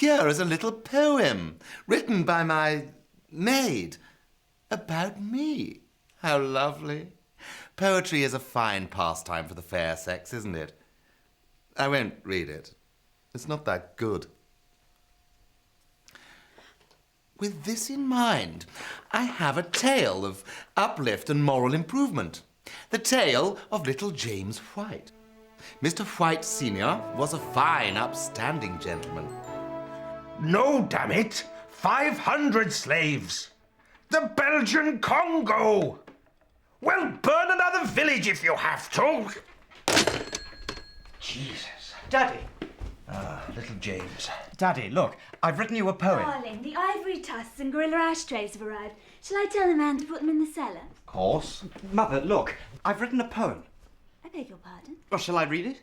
here is a little poem written by my maid about me. How lovely. Poetry is a fine pastime for the fair sex, isn't it? I won't read it. It's not that good. With this in mind, I have a tale of uplift and moral improvement. The tale of little James White. Mr. White Sr. was a fine, upstanding gentleman. No, damn it! 500 slaves! The Belgian Congo! Well, burn another village if you have to! Jesus. Daddy. Little James. Daddy, look, I've written you a poem. Darling, the ivory tusks and gorilla ashtrays have arrived. Shall I tell the man to put them in the cellar? Of course. Mother, look, I've written a poem. I beg your pardon? Well, shall I read it?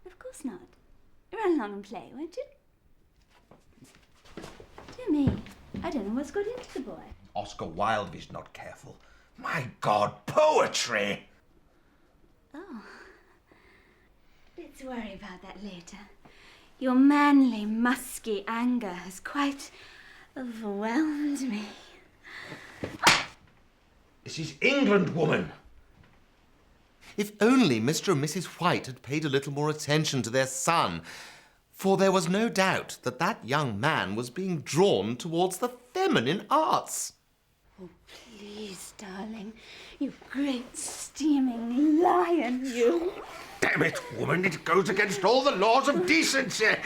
Of course not. Run along and play, won't you? Dear me, I don't know what's got into the boy. Oscar Wilde if he's not careful. My God, poetry! Oh. Let's worry about that later. Your manly, musky anger has quite overwhelmed me. This is England, woman. If only Mr. and Mrs. White had paid a little more attention to their son, for there was no doubt that that young man was being drawn towards the feminine arts. Oh, please, darling. You great steaming lion, you. Damn it, woman, it goes against all the laws of decency.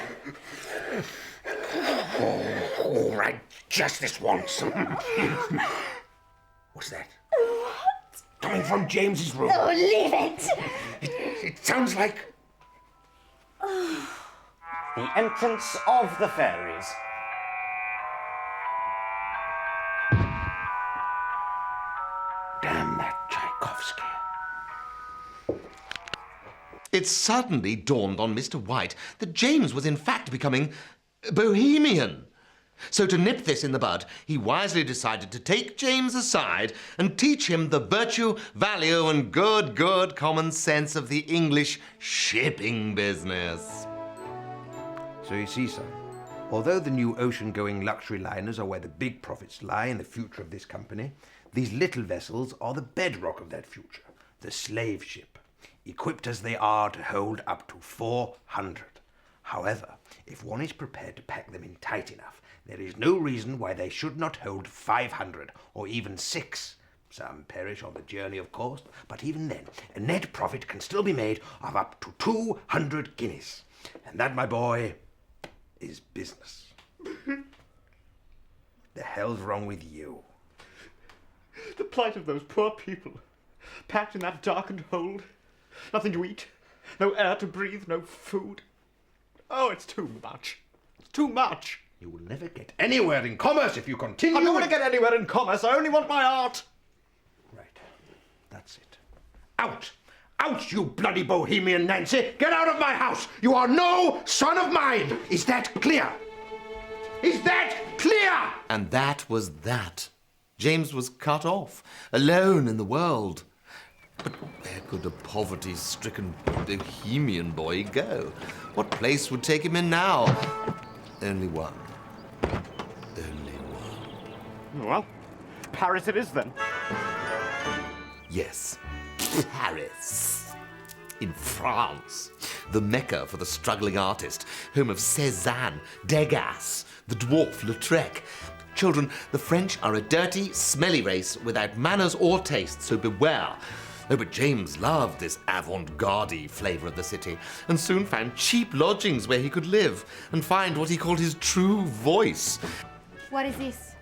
All right, just this once. What's that? What? Coming from James's room. Oh, leave it. It sounds like... The entrance of the fairies. Damn that Tchaikovsky. It suddenly dawned on Mr. White that James was in fact becoming Bohemian. So to nip this in the bud, he wisely decided to take James aside and teach him the virtue, value and good common sense of the English shipping business. So you see, son, although the new ocean-going luxury liners are where the big profits lie in the future of this company, these little vessels are the bedrock of that future, the slave ship, equipped as they are to hold up to 400. However, if one is prepared to pack them in tight enough, there is no reason why they should not hold 500 or even 6. Some perish on the journey, of course, but even then, a net profit can still be made of up to 200 guineas. And that, my boy, is business. The hell's wrong with you? The plight of those poor people, packed in that darkened hold. Nothing to eat, no air to breathe, no food. Oh, it's too much. It's too much. You will never get anywhere in commerce if you continue. I don't want to get anywhere in commerce. I only want my art. Right. That's it. Out! Out, you bloody Bohemian Nancy! Get out of my house! You are no son of mine! Is that clear? Is that clear? And that was that. James was cut off, alone in the world. But where could a poverty-stricken Bohemian boy go? What place would take him in now? Only one. Only one. Well, Paris it is then. Yes, Paris. In France. The Mecca for the struggling artist. Home of Cézanne, Degas, the dwarf Lautrec. Children, the French are a dirty, smelly race without manners or taste, so beware. Oh, but James loved this avant-garde flavour of the city and soon found cheap lodgings where he could live and find what he called his true voice. What is this?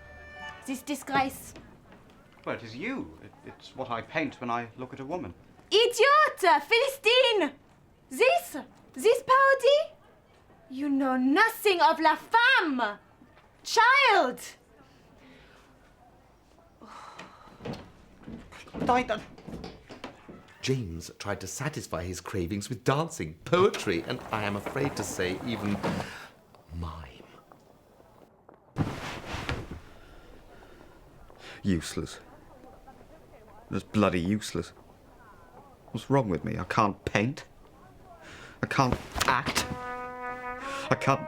This disgrace? Well, it is you. It's what I paint when I look at a woman. Idiot! Philistine! This parody? You know nothing of la femme! Child! But I don't... James tried to satisfy his cravings with dancing, poetry, and I am afraid to say even mime. Useless. Just bloody useless. What's wrong with me? I can't paint. I can't act. I can't...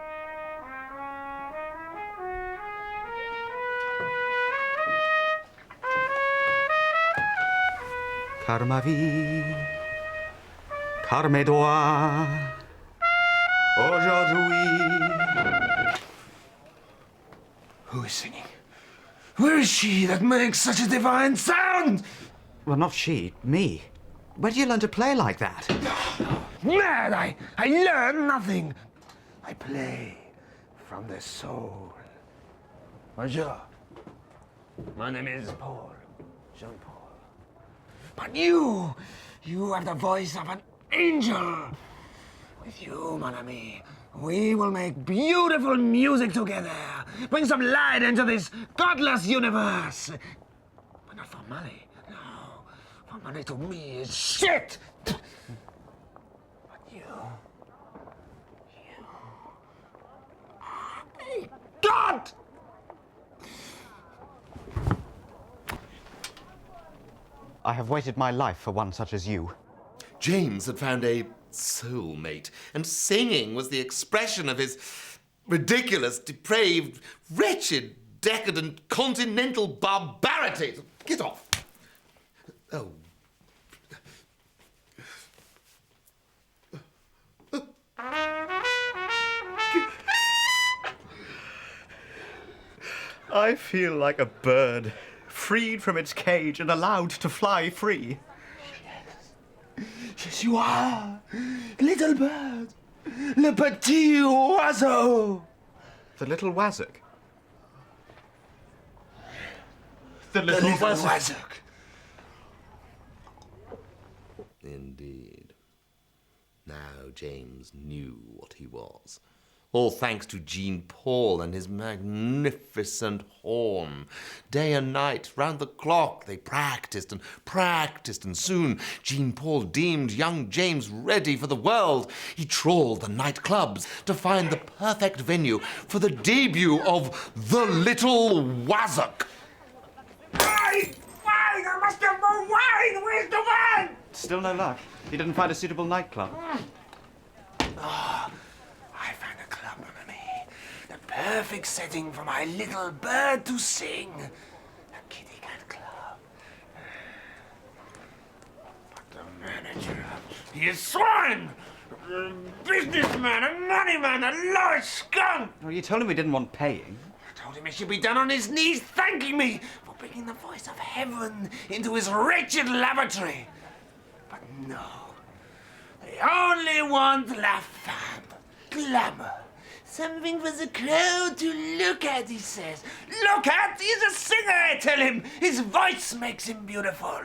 Car ma vie, car mes doigts, aujourd'hui. Who is singing? Where is she that makes such a divine sound? Well, not she, me. Where do you learn to play like that? Mad! I learn nothing. I play from the soul. Bonjour. My name is Paul. Jean-Paul. But you have the voice of an angel. With you, mon ami, we will make beautiful music together. Bring some light into this godless universe. But not for money. No. For money to me is shit. But you are a god. I have waited my life for one such as you. James had found a soulmate, and singing was the expression of his ridiculous, depraved, wretched, decadent, continental barbarity. Get off. Oh. I feel like a bird, freed from its cage and allowed to fly free. Yes, you are. Little bird. Le petit oiseau. The little wazzock. The The little little wazzock. wazzock. Indeed. Now James knew what he was. All thanks to Jean Paul and his magnificent horn. Day and night, round the clock, they practiced, and soon Jean Paul deemed young James ready for the world. He trawled the nightclubs to find the perfect venue for the debut of The Little Wazzock. Wine! Wine! I must have more wine! Where's the wine? Still no luck. You didn't find a suitable nightclub. I found a club, mon ami. The perfect setting for my little bird to sing. The Kitty Cat Club. But the manager, he is swine! A businessman, a money man, a low skunk! Well, you told him we didn't want paying. I told him he should be down on his knees thanking me for bringing the voice of heaven into his wretched lavatory. But no. They only want la femme, glamour. Something for the crowd to look at, he says. Look at? He's a singer, I tell him. His voice makes him beautiful.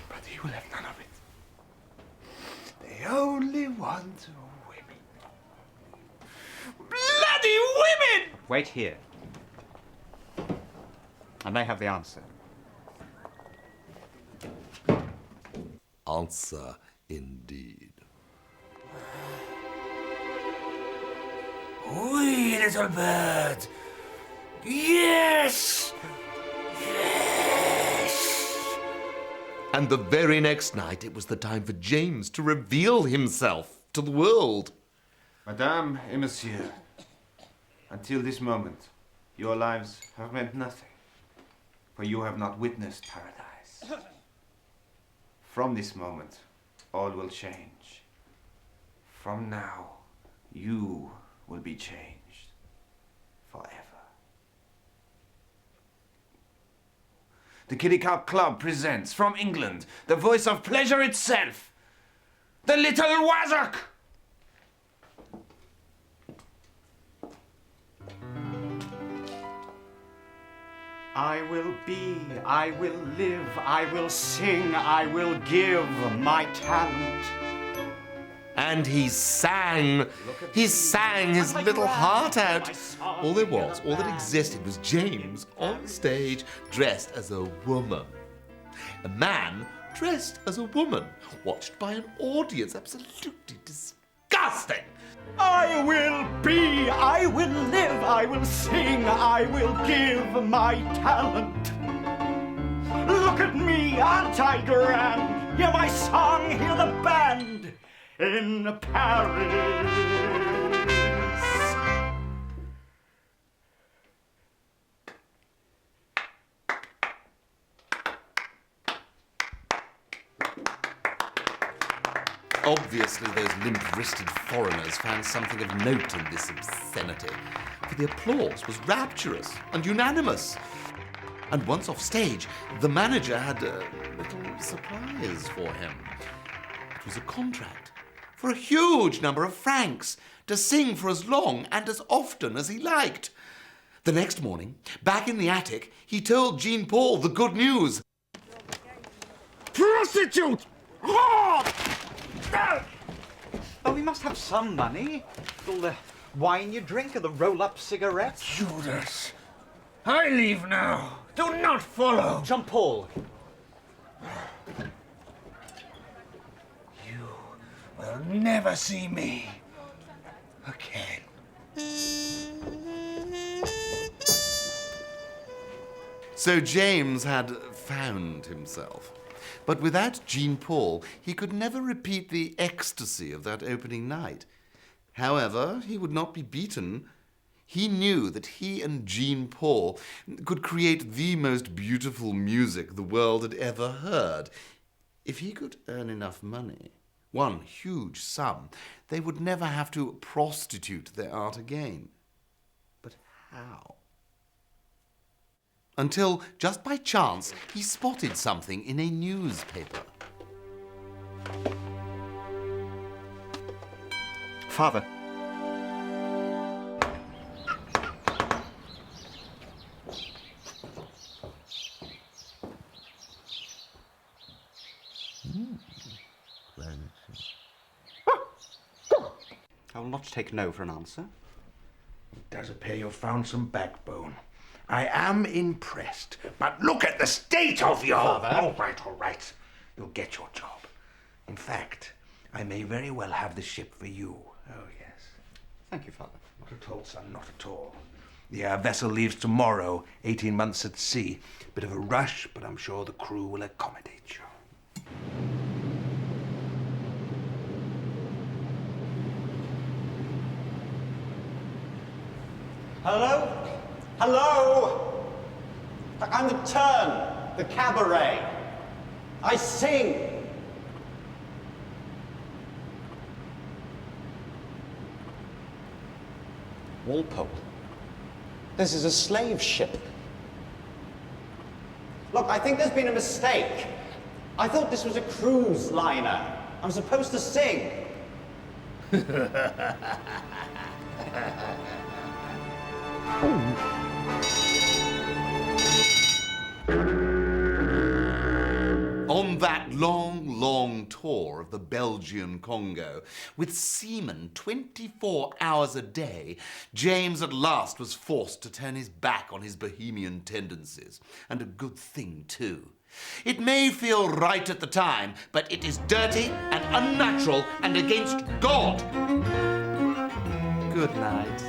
But he will have none of it. They only want women. Bloody women! Wait here. I may have the answer. Answer indeed. Wee, little bird. Yes! Yes! And the very next night, it was the time for James to reveal himself to the world. Madame et Monsieur, until this moment, your lives have meant nothing, for you have not witnessed paradise. From this moment, all will change. From now, you will be changed forever. The Kitty Cat Club presents, from England, the voice of pleasure itself, the Little Wazzock! I will be, I will live, I will sing, I will give my talent. And he sang his little heart out. All there was, all that existed was James on stage dressed as a woman. A man dressed as a woman, watched by an audience. Absolutely disgusting. I will be, I will live, I will sing, I will give my talent. Look at me, aren't I grand? Hear my song, hear the band in Paris. Obviously, those limp-wristed foreigners found something of note in this obscenity, for the applause was rapturous and unanimous. And once off stage, the manager had a little surprise for him. It was a contract for a huge number of francs to sing for as long and as often as he liked. The next morning, back in the attic, he told Jean-Paul the good news. Prostitute! Oh, we must have some money. All the wine you drink and the roll-up cigarettes. Judas, I leave now. Do not follow. Jean-Paul. You will never see me again. So James had found himself. But without Jean-Paul, he could never repeat the ecstasy of that opening night. However, he would not be beaten. He knew that he and Jean-Paul could create the most beautiful music the world had ever heard. If he could earn enough money, one huge sum, they would never have to prostitute their art again. But how? Until, just by chance, he spotted something in a newspaper. Father. I will not take no for an answer. It does appear you've found some backbone. I am impressed, but look at the state of your... Father. All right. You'll get your job. In fact, I may very well have the ship for you. Oh, yes. Thank you, Father. Not at all, son, not at all. The vessel leaves tomorrow, 18 months at sea. Bit of a rush, but I'm sure the crew will accommodate you. Hello? Hello? I'm the turn, the cabaret. I sing. Walpole, this is a slave ship. Look, I think there's been a mistake. I thought this was a cruise liner. I'm supposed to sing. On that long tour of the Belgian Congo, with seamen 24 hours a day, James at last was forced to turn his back on his Bohemian tendencies. And a good thing, too. It may feel right at the time, but it is dirty and unnatural and against God. Good night.